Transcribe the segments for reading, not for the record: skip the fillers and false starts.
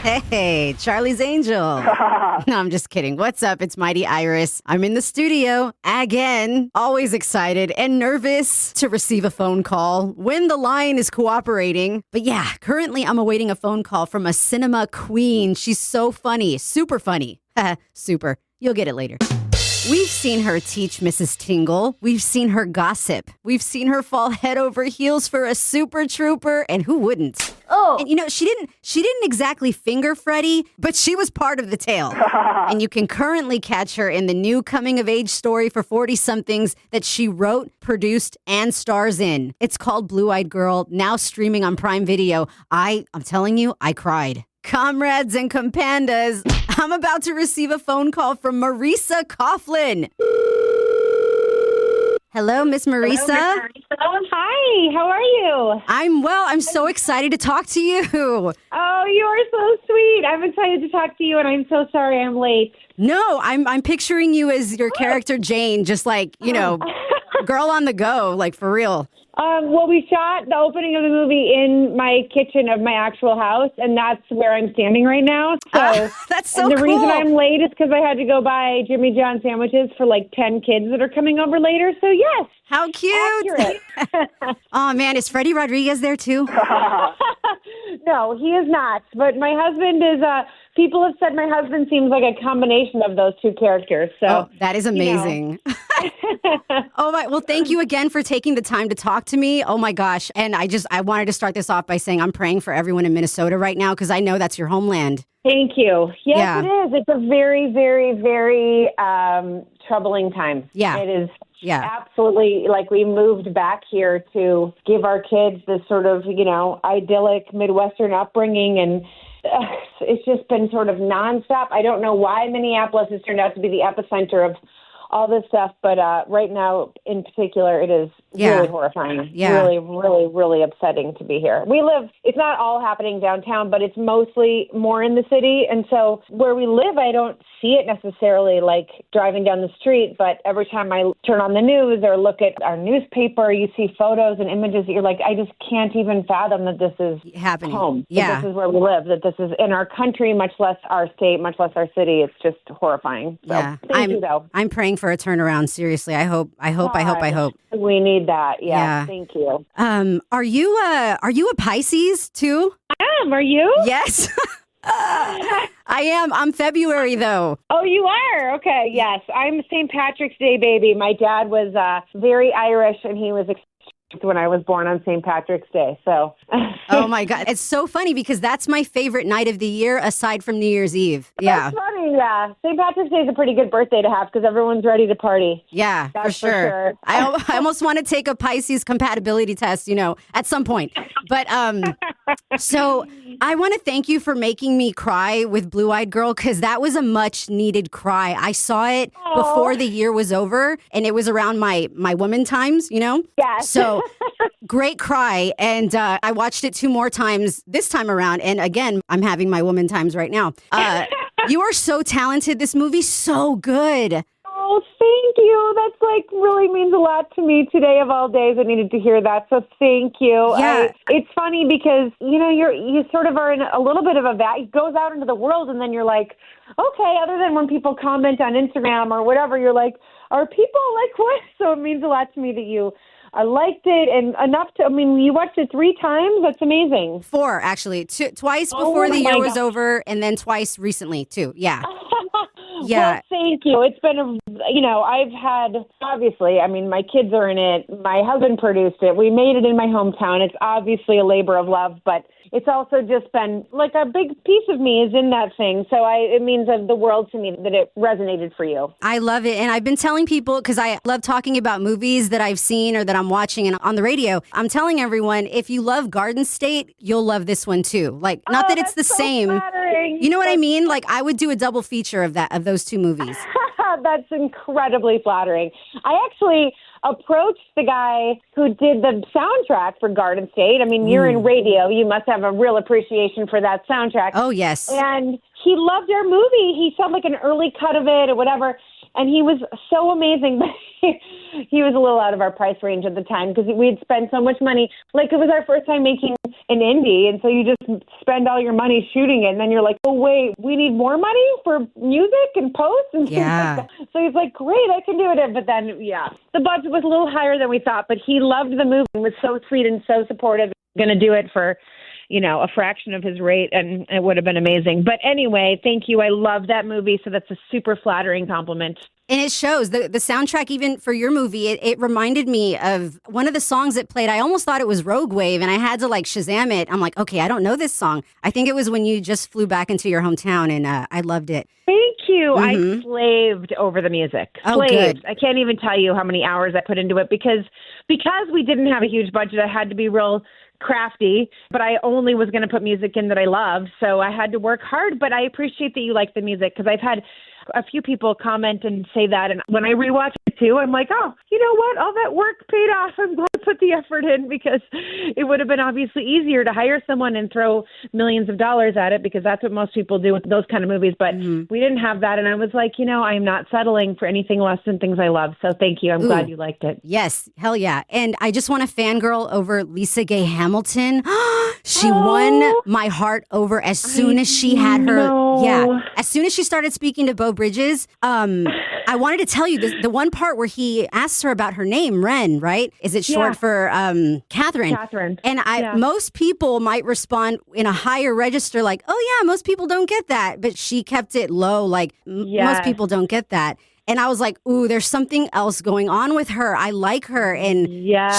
Hey, Charlie's Angel. No, I'm just kidding. What's up? It's Mighty Iris. I'm in the studio again, always excited and nervous to receive a phone call when the line is cooperating. But yeah, currently I'm awaiting a phone call from a cinema queen. She's so funny, super funny. Super. You'll get it later. We've seen her teach Mrs. Tingle. We've seen her gossip. We've seen her fall head over heels for a super trooper, and who wouldn't? Oh. And you know, she didn't exactly finger Freddie, but she was part of the tale. And you can currently catch her in the new coming-of-age story for 40-somethings that she wrote, produced, and stars in. It's called Blue-Eyed Girl, now streaming on Prime Video. I'm telling you, I cried. Comrades and compandas, I'm about to receive a phone call from Marisa Coughlan. Hello, Miss Marisa. Hello, Miss Marisa. Hi, how are you? I'm well. I'm so excited to talk to you. Oh, you are so sweet. I'm excited to talk to you, and I'm so sorry I'm late. No, I'm picturing you as your character Jane, just like, you know, girl on the go, like for real. Well, we shot the opening of the movie in my kitchen of my actual house, and that's where I'm standing right now. So that's so and the cool. reason I'm late is because I had to go buy Jimmy John sandwiches for like 10 kids that are coming over later. So yes. How cute. Accurate. Oh, man. Is Freddie Rodriguez there too? No, he is not. But my husband is, people have said my husband seems like a combination of those two characters. So that is amazing. Oh, my. Well, thank you again for taking the time to talk to me. Oh, my gosh. And I wanted to start this off by saying I'm praying for everyone in Minnesota right now because I know that's your homeland. Thank you. Yes, Yeah. It is. It's a very, very, very troubling time. Yeah. It is. Yeah. Absolutely. Like we moved back here to give our kids this sort of, idyllic Midwestern upbringing. And it's just been sort of nonstop. I don't know why Minneapolis has turned out to be the epicenter of all this stuff. But right now, in particular, it is really horrifying. Yeah. Really, really, really upsetting to be here. It's not all happening downtown, but it's mostly more in the city. And so where we live, I don't see it necessarily like driving down the street. But every time I turn on the news or look at our newspaper, you see photos and images that you're like, I just can't even fathom that this is happening. home. Yeah. That this is where we live, that this is in our country, much less our state, much less our city. It's just horrifying. So thank you, though. I'm praying for a turnaround. Seriously. I hope. We need that. Yeah. Thank you. Are you a Pisces too? I am. Are you? Yes. I am. I'm February though. Oh, you are? Okay, yes. I'm a St. Patrick's Day baby. My dad was very Irish, and he was when I was born on St. Patrick's Day. So. Oh my God. It's so funny because that's my favorite night of the year aside from New Year's Eve. Yeah. That's funny, yeah. St. Patrick's Day is a pretty good birthday to have because everyone's ready to party. Yeah, That's for sure. I almost want to take a Pisces compatibility test, at some point. But so I want to thank you for making me cry with Blue-Eyed Girl because that was a much needed cry. I saw it before the year was over and it was around my woman times, Yes. So great cry. And I watched it 2 more times this time around. And again, I'm having my woman times right now. You are so talented. This movie's so good. Oh, thank you. That's really means a lot to me today of all days. I needed to hear that. So thank you. Yeah. It's funny because, you sort of are in a little bit of a it goes out into the world and then you're like, okay, other than when people comment on Instagram or whatever, you're like, are people like what? So it means a lot to me that you liked it and enough to, you watched it 3 times? That's amazing. 4, actually. Twice before the year was over and then twice recently, too. Yeah. Yeah. Well, thank you. It's been, I've had, obviously, my kids are in it. My husband produced it. We made it in my hometown. It's obviously a labor of love, but it's also just been like a big piece of me is in that thing. So it means the world to me that it resonated for you. I love it. And I've been telling people, because I love talking about movies that I've seen or that I'm watching and on the radio. I'm telling everyone, if you love Garden State, you'll love this one too. Like, not that it's the so same. Flattering. You know what I mean? Like, I would do a double feature of those 2 movies. That's incredibly flattering. I actually approached the guy who did the soundtrack for Garden State. You're in radio. You must have a real appreciation for that soundtrack. Oh, yes. And he loved our movie. He saw like an early cut of it or whatever. And he was so amazing, but he was a little out of our price range at the time because we had spent so much money. Like, it was our first time making an indie, and so you just spend all your money shooting it, and then you're like, oh, wait, we need more money for music and post and things like that. So he's like, great, I can do it. But then, the budget was a little higher than we thought, but he loved the movie and was so sweet and so supportive. Going to do it for a fraction of his rate, and it would have been amazing. But anyway, thank you. I love that movie, so that's a super flattering compliment. And it shows. The soundtrack, even for your movie, it reminded me of one of the songs it played. I almost thought it was Rogue Wave, and I had to Shazam it. I'm like, okay, I don't know this song. I think it was when you just flew back into your hometown, and I loved it. Thank you. Mm-hmm. I slaved over the music. Slaved. I can't even tell you how many hours I put into it because we didn't have a huge budget. I had to be real crafty, but I only was going to put music in that I loved, so I had to work hard. But I appreciate that you like the music because I've had a few people comment and say that, and when I rewatch it too, I'm like, oh, you know what? All that work paid off. I'm glad I put the effort in because it would have been obviously easier to hire someone and throw millions of dollars at it because that's what most people do with those kind of movies. But we didn't have that, and I was like, I am not settling for anything less than things I love. So thank you. I'm glad you liked it. Yes, hell yeah. And I just want to fangirl over Lisa Gay Hamilton. She won my heart over as soon as she had her. Yeah, as soon as she started speaking to Bo Bridges, I wanted to tell you the one part where he asks her about her name, Ren, right? Is it short for Catherine? Catherine. And most people might respond in a higher register like, oh yeah, most people don't get that. But she kept it low, like most people don't get that. And I was like, ooh, there's something else going on with her. I like her. And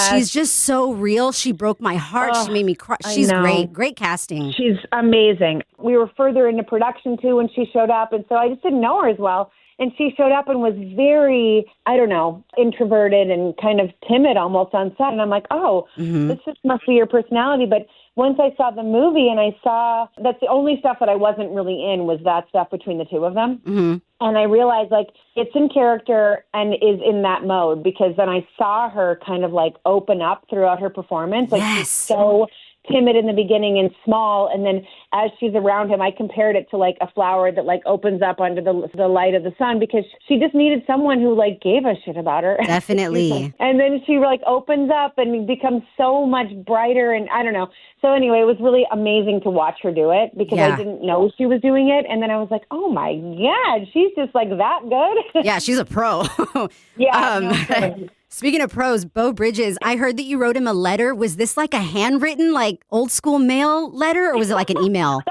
she's just so real. She broke my heart. She made me cry. She's great. Great casting. She's amazing. We were further into production, too, when she showed up. And so I just didn't know her as well. And she showed up and was very, I don't know, introverted and kind of timid almost on set. And I'm like, oh, this just must be your personality. But once I saw the movie and I saw that's the only stuff that I wasn't really in was that stuff between the two of them. And I realized it's in character and is in that mode because then I saw her kind of open up throughout her performance. She's so timid in the beginning and small, and then as she's around him, I compared it to a flower that opens up under the light of the sun because she just needed someone who gave a shit about her. Definitely. And then she opens up and becomes so much brighter, and I don't know. So anyway, it was really amazing to watch her do it because I didn't know she was doing it, and then I was like, oh my God, she's just that good. Yeah, she's a pro. Speaking of pros, Bo Bridges, I heard that you wrote him a letter. Was this a handwritten, old school mail letter, or was it an email?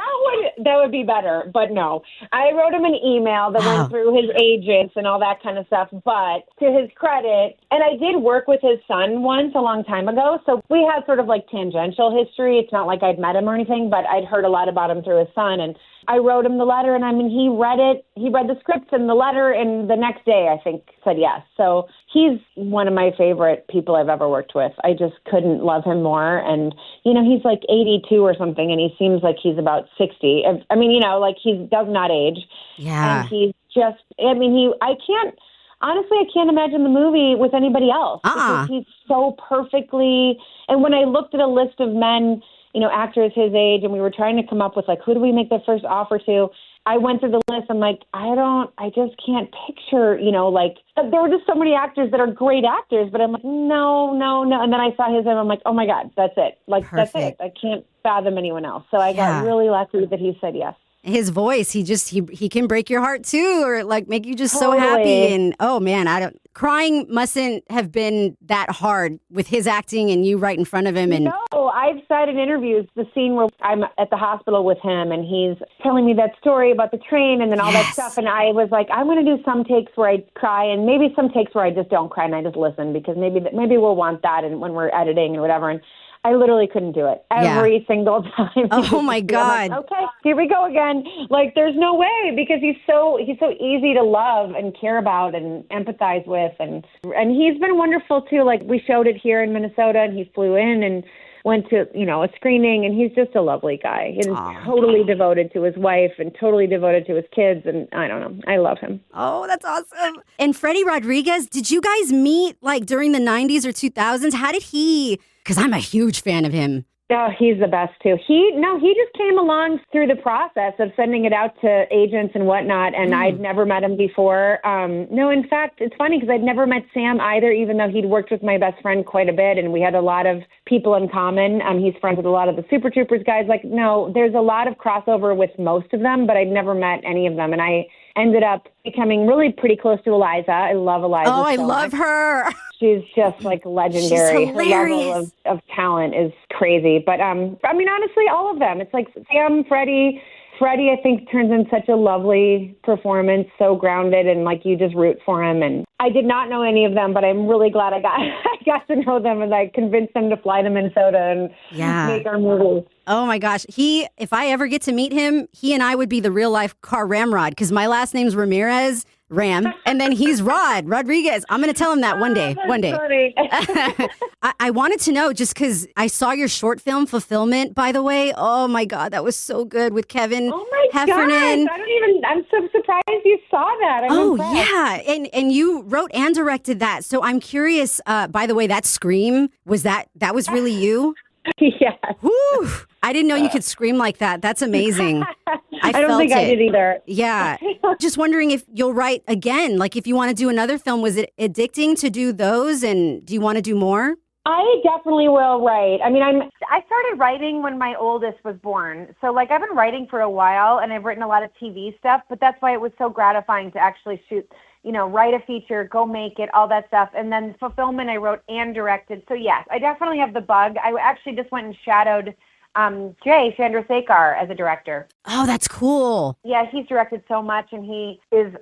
That would be better, but no. I wrote him an email that went through his agents and all that kind of stuff, but to his credit, and I did work with his son once a long time ago, so we had sort of tangential history. It's not like I'd met him or anything, but I'd heard a lot about him through his son, and I wrote him the letter, and he read it. He read the script and the letter, and the next day, I think, said yes. So he's one of my favorite people I've ever worked with. I just couldn't love him more. And, he's 82 or something, and he seems like he's about 60. I mean, he does not age. Yeah. And he's just, I can't imagine the movie with anybody else. Because he's so perfectly, and when I looked at a list of men, actors his age, and we were trying to come up with who do we make the first offer to? I went through the list. I'm like, I just can't picture, there were just so many actors that are great actors, but I'm like, no. And then I saw his name. I'm like, oh my God, that's it. That's it. I can't fathom anyone else. So I got really lucky that he said yes. His voice, he can break your heart too, or make you just so happy. And oh man, crying mustn't have been that hard with his acting and you right in front of him. And no, I've said in interviews the scene where I'm at the hospital with him and he's telling me that story about the train and then all that stuff. And I was like, I'm going to do some takes where I cry and maybe some takes where I just don't cry and I just listen because maybe we'll want that and when we're editing and whatever. And I literally couldn't do it every single time. Oh my God. Like, okay, here we go again. There's no way because he's so easy to love and care about and empathize with. And he's been wonderful too. We showed it here in Minnesota and he flew in and went to, a screening and he's just a lovely guy. He's totally devoted to his wife and totally devoted to his kids. And I don't know. I love him. Oh, that's awesome. And Freddie Rodriguez, did you guys meet during the 90s or 2000s? How did he... Because I'm a huge fan of him. Oh, he's the best too. He just came along through the process of sending it out to agents and whatnot, and I'd never met him before. No, in fact, it's funny because I'd never met Sam either, even though he'd worked with my best friend quite a bit, and we had a lot of people in common. He's friends with a lot of the Super Troopers guys. Like, no, there's a lot of crossover with most of them, but I'd never met any of them, and I ended up becoming really pretty close to Eliza. I love Eliza. Oh, I love her. She's just like legendary. She's her level of talent is crazy. But I mean, honestly, all of them. It's like Sam, Freddie, I think, turns in such a lovely performance, so grounded, and like you just root for him. And I did not know any of them, but I'm really glad I got to know them, and I convinced them to fly to Minnesota and make our movie. Oh my gosh. If I ever get to meet him, he and I would be the real life car ramrod, because my last name's Ramirez, Ram, and then he's Rodriguez. I'm going to tell him that one day. I wanted to know, just because I saw your short film, Fulfillment, by the way. Oh my God, that was so good with Kevin Heffernan. Gosh, I'm so surprised you saw that. I'm impressed. Yeah. And you wrote and directed that. So I'm curious, by the way, that scream, that was really you? Yes. Woo! I didn't know you could scream like that. That's amazing. I don't think I did either. Yeah. Just wondering if you'll write again. Like, if you want to do another film, was it addicting to do those? And do you want to do more? I definitely will write. I mean, I started writing when my oldest was born. So, like, I've been writing for a while, and I've written a lot of TV stuff, but that's why it was so gratifying to actually shoot, write a feature, go make it, all that stuff. And then Fulfillment, I wrote and directed. So, yes, I definitely have the bug. I actually just went and shadowed Jay Chandrasekhar as a director. Oh, that's cool. Yeah, he's directed so much, and he is,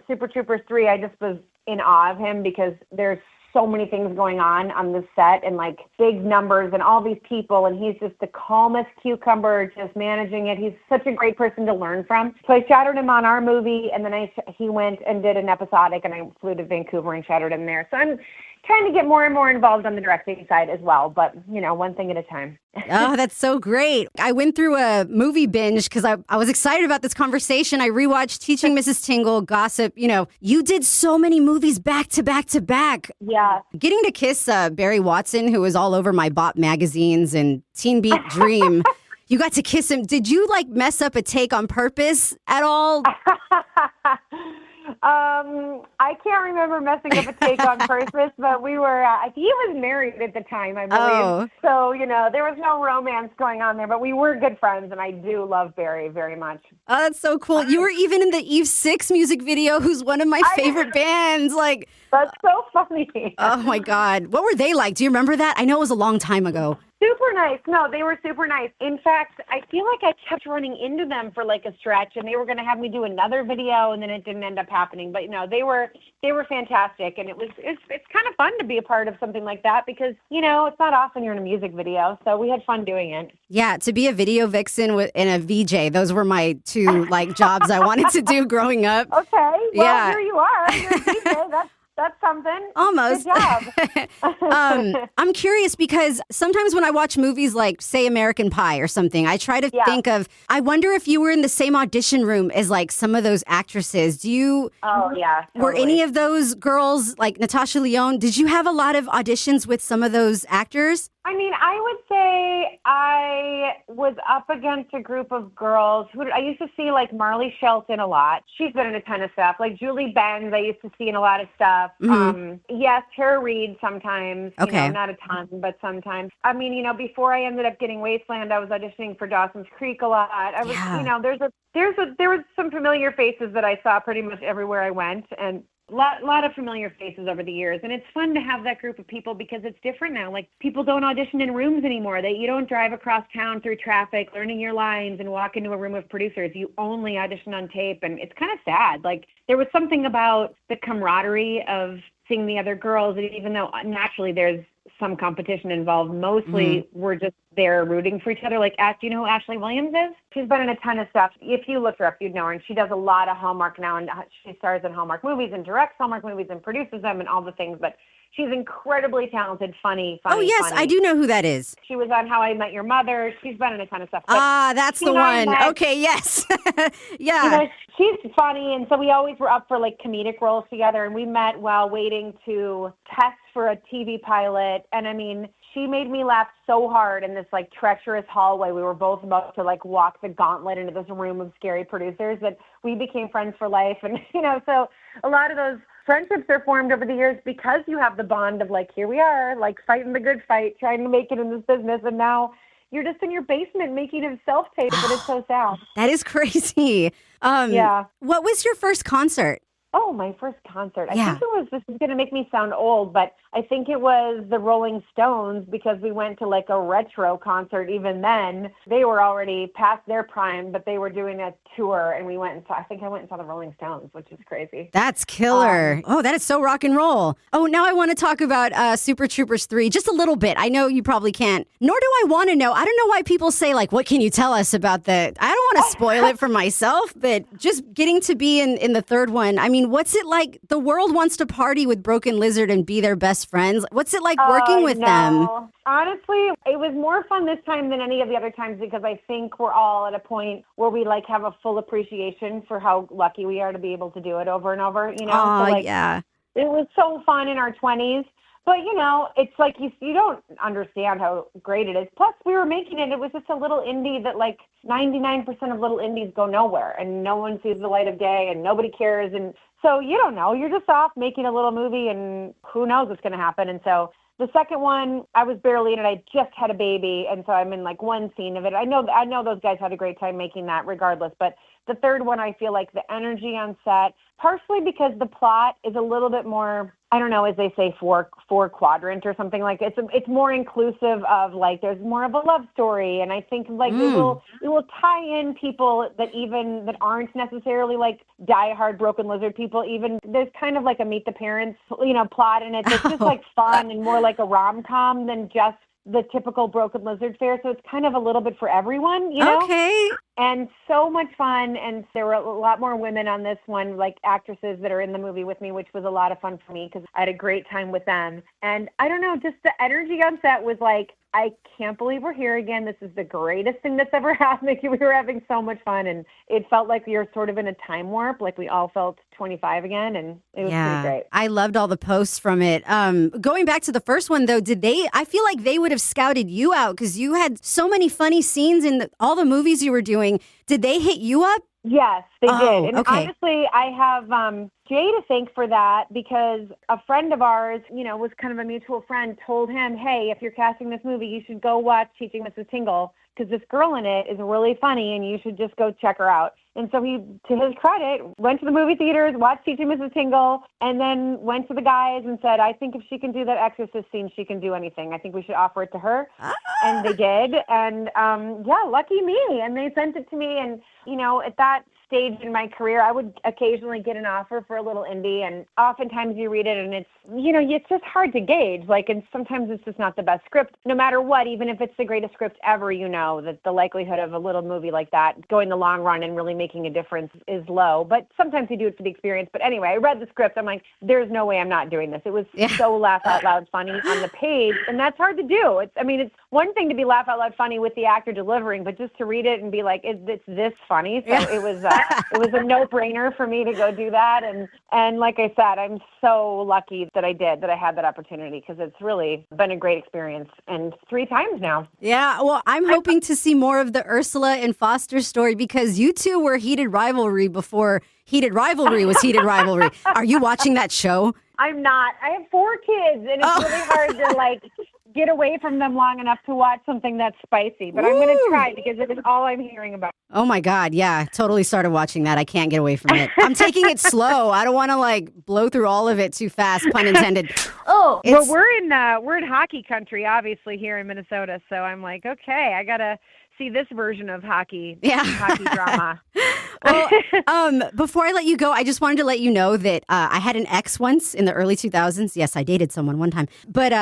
Super Troopers 3, I just was in awe of him because there's so many things going on this set, and like big numbers and all these people, and he's just the calmest cucumber, just managing it. He's such a great person to learn from. So I shadowed him on our movie, and then he went and did an episodic, and I flew to Vancouver and shadowed him there. So I'm trying to get more and more involved on the directing side as well, but one thing at a time. Oh, that's so great. I went through a movie binge because I was excited about this conversation. I rewatched Teaching Mrs. Tingle, Gossip. You did so many movies back to back to back. Yeah. Getting to kiss Barry Watson, who was all over my Bop magazines and Teen Beat Dream. You got to kiss him. Did you mess up a take on purpose at all? I can't remember messing up a take on purpose, but we were, he was married at the time, I believe. Oh. So, there was no romance going on there, but we were good friends, and I do love Barry very much. Oh, that's so cool. You were even in the Eve 6 music video, who's one of my favorite bands. That's so funny. Oh my God. What were they like? Do you remember that? I know it was a long time ago. Super nice. No, they were super nice. In fact, I feel like I kept running into them for a stretch, and they were going to have me do another video, and then it didn't end up happening. But they were fantastic, and it's kind of fun to be a part of something like that because it's not often you're in a music video, so we had fun doing it. Yeah, to be a video vixen and a VJ, those were my two jobs I wanted to do growing up. Okay, well, here you are. You're a VJ. That's something. Almost. Good job. I'm curious because sometimes when I watch movies like, say, American Pie or something, I try to think of, I wonder if you were in the same audition room as some of those actresses. Oh, yeah. Totally. Were any of those girls, like Natasha Lyonne, did you have a lot of auditions with some of those actors? I would say I was up against a group of girls who I used to see Marley Shelton a lot. She's been in a ton of stuff. Julie Benz, I used to see in a lot of stuff. Mm-hmm. Yes, Tara Reid sometimes. Okay. Not a ton, but sometimes. Before I ended up getting Wasteland, I was auditioning for Dawson's Creek a lot. I was, there was some familiar faces that I saw pretty much everywhere I went, and lot of familiar faces over the years, and it's fun to have that group of people because it's different now. People don't audition in rooms anymore. You don't drive across town through traffic learning your lines and walk into a room of producers. You only audition on tape, and it's kind of sad. There was something about the camaraderie of seeing the other girls, and even though naturally there's some competition involved, mostly we're just there rooting for each other. Do you know who Ashley Williams is? She's been in a ton of stuff. If you looked her up, you'd know her. And she does a lot of Hallmark now, and she stars in Hallmark movies and directs Hallmark movies and produces them and all the things. But she's incredibly talented, funny. Oh, yes, funny. I do know who that is. She was on How I Met Your Mother. She's been in a ton of stuff. That's the one. Okay, yes. Yeah. She's funny, and so we always were up for comedic roles together, and we met while waiting to test for a TV pilot. And she made me laugh so hard in this like treacherous hallway. We were both about to like walk the gauntlet into this room of scary producers that we became friends for life. And, so a lot of those friendships are formed over the years because you have the bond of like, here we are, like fighting the good fight, trying to make it in this business. And now you're just in your basement making a self-tape, but it's so sad. That is crazy. Yeah. What was your first concert? Oh, my first concert. I think it was, this is going to make me sound old, but I think it was the Rolling Stones because we went to like a retro concert even then. They were already past their prime, but they were doing a tour and I think I went and saw the Rolling Stones, which is crazy. That's killer. That is so rock and roll. Oh, now I want to talk about Super Troopers 3 just a little bit. I know you probably can't, nor do I want to know. I don't know why people say like, what can you tell us about I don't want to spoil it for myself, but just getting to be in the third one. I mean, what's it like? The world wants to party with Broken Lizard and be their best friends. What's it like working with them? Honestly, it was more fun this time than any of the other times because I think we're all at a point where we like have a full appreciation for how lucky we are to be able to do it over and over, Yeah. It was so fun in our 20s. But, it's like you don't understand how great it is. Plus, we were making it. It was just a little indie that, like, 99% of little indies go nowhere. And no one sees the light of day and nobody cares. And so you don't know. You're just off making a little movie and who knows what's going to happen. And so the second one, I was barely in it. I just had a baby. And so I'm in, like, one scene of it. I know those guys had a great time making that regardless. But the third one, I feel like the energy on set, partially because the plot is a little bit more, I don't know, as they say, four quadrant or something like it's more inclusive of like there's more of a love story, and I think like it will tie in people that aren't necessarily like diehard Broken Lizard people. Even there's kind of like a Meet the Parents plot in it that's just like fun and more like a rom-com than just the typical Broken Lizard fare. So it's kind of a little bit for everyone, Okay. And so much fun. And there were a lot more women on this one, like actresses that are in the movie with me, which was a lot of fun for me because I had a great time with them. And I don't know, just the energy on set was like, I can't believe we're here again. This is the greatest thing that's ever happened. We were having so much fun, and it felt like we were sort of in a time warp, like we all felt 25 again, and it was pretty great. I loved all the posts from it. Going back to the first one, though, I feel like they would have scouted you out because you had so many funny scenes in all the movies you were doing. Did they hit you up? Yes, they did. And okay. honestly, I have Jay to thank for that because a friend of ours, was kind of a mutual friend, told him, hey, if you're casting this movie, you should go watch Teaching Mrs. Tingle because this girl in it is really funny and you should just go check her out. And so he, to his credit, went to the movie theaters, watched Teaching Mrs. Tingle, and then went to the guys and said, I think if she can do that exorcist scene, she can do anything. I think we should offer it to her. And they did. And lucky me. And they sent it to me. And, at that stage in my career, I would occasionally get an offer for a little indie, and oftentimes you read it and it's, it's just hard to gauge. Like, and sometimes it's just not the best script. No matter what, even if it's the greatest script ever, that the likelihood of a little movie like that going the long run and really making a difference is low. But sometimes you do it for the experience. But anyway, I read the script. I'm like, there's no way I'm not doing this. It was so laugh out loud funny on the page, and that's hard to do. It's one thing to be laugh out loud funny with the actor delivering, but just to read it and be like, it's this funny. So it was a no-brainer for me to go do that. And like I said, I'm so lucky that I had that opportunity because it's really been a great experience, and 3 times now. Yeah, well, I'm hoping to see more of the Ursula and Foster story because you two were heated rivalry before heated rivalry was heated rivalry. Are you watching that show? I'm not. I have 4 kids, and it's really hard to get away from them long enough to watch something that's spicy. But I'm going to try because it is all I'm hearing about. Oh my God. Yeah. Totally started watching that. I can't get away from it. I'm taking it slow. I don't want to blow through all of it too fast, pun intended. Well, we're in hockey country, obviously, here in Minnesota. So I'm like, okay, I got to see this version of hockey drama. Well, before I let you go, I just wanted to let you know that I had an ex once in the early 2000s. Yes, I dated someone one time. But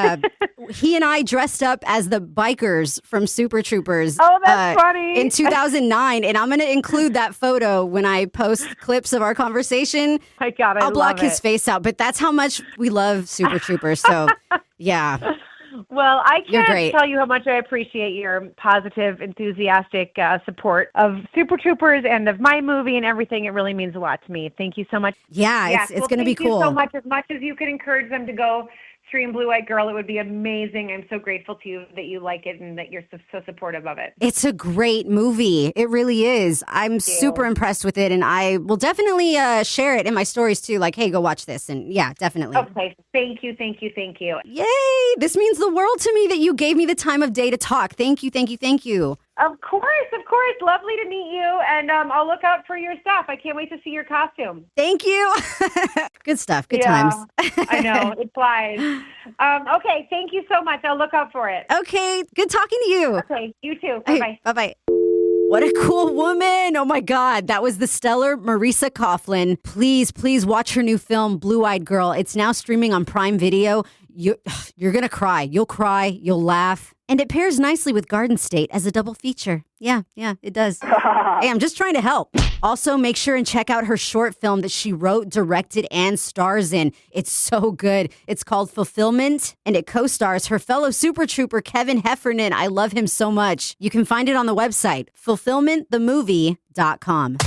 he and I dressed up as the bikers from Super Troopers. Oh, that's funny. In 2009. And I'm going to include that photo when I post clips of our conversation. My God, I'll block his face out. But that's how much we love Super Troopers. So, yeah. Well, I can't tell you how much I appreciate your positive, enthusiastic support of Super Troopers and of my movie and everything. It really means a lot to me. Thank you so much. Yeah, it's going to be cool. Thank you so much. As you can encourage them to go stream Blue Eyed Girl. It would be amazing. I'm so grateful to you that you like it and that you're so supportive of it. It's a great movie. It really is. I'm super impressed with it, and I will definitely share it in my stories too. Like, hey, go watch this. And yeah, definitely. Okay. Thank you. Thank you. Thank you. Yay! This means the world to me that you gave me the time of day to talk. Thank you. Thank you. Thank you. Of course. Lovely to meet you. And I'll look out for your stuff. I can't wait to see your costume. Thank you. Good stuff. Good times. I know. It flies. Okay. Thank you so much. I'll look out for it. Okay. Good talking to you. Okay. You too. Bye-bye. Hey, bye-bye. What a cool woman. Oh, my God. That was the stellar Marisa Coughlan. Please watch her new film, Blue Eyed Girl. It's now streaming on Prime Video. You're going to cry. You'll cry. You'll laugh. And it pairs nicely with Garden State as a double feature. Yeah, it does. Hey, I'm just trying to help. Also, make sure and check out her short film that she wrote, directed, and stars in. It's so good. It's called Fulfillment, and it co-stars her fellow Super Trooper, Kevin Heffernan. I love him so much. You can find it on the website, fulfillmentthemovie.com.